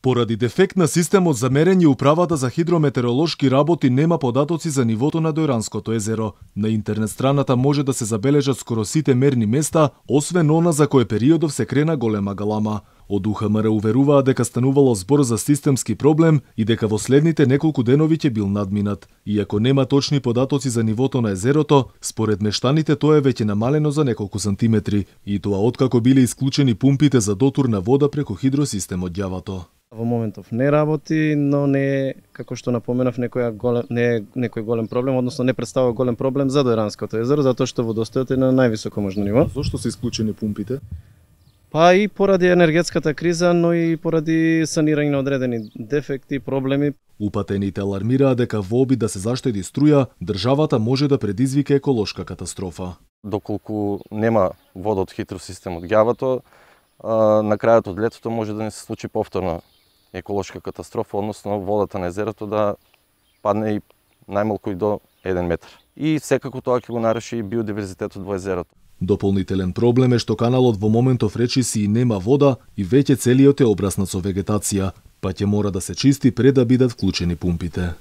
Поради дефект на системот за мерење, Управата за хидрометеоролошки работи нема податоци за нивото на Дојранското езеро. На интернет страната може да се забележат скоро сите мерни места, освен она за кој периодов се крена голема галама. Од УХМР уверуваа дека станувало збор за системски проблем и дека во следните неколку денови ќе бил надминат. Иако нема точни податоци за нивото на езерото, според мештаните тоа е веќе намалено за неколку сантиметри, и тоа откако биле исклучени пумпите за дотур на вода преку хидросистемот Ѓавато. Во моментов не работи, но не е, како што напоменав, не е некој голем проблем, односно не представува голем проблем за Дојранското езеро, затоа што водостојот е на највисоко можно ниво. Зошто се исклучени пумпите? Па и поради енергетската криза, но и поради санирање на одредени дефекти, проблеми. Упатените алармираа дека во обид да се заштеди струја, државата може да предизвика еколошка катастрофа. Доколку нема вода од хидросистемот Ѓавато, на крајот од летото може да не се случи повторна еколошка катастрофа, односно водата на езерото да падне и најмалку и до 1 метар. И секако тоа ќе го наруши и биодиверзитетот во езерото. Дополнителен проблем е што каналот во моментов речиси и нема вода и веќе целиот е обраснат со вегетација, па ќе мора да се чисти пред да бидат вклучени пумпите.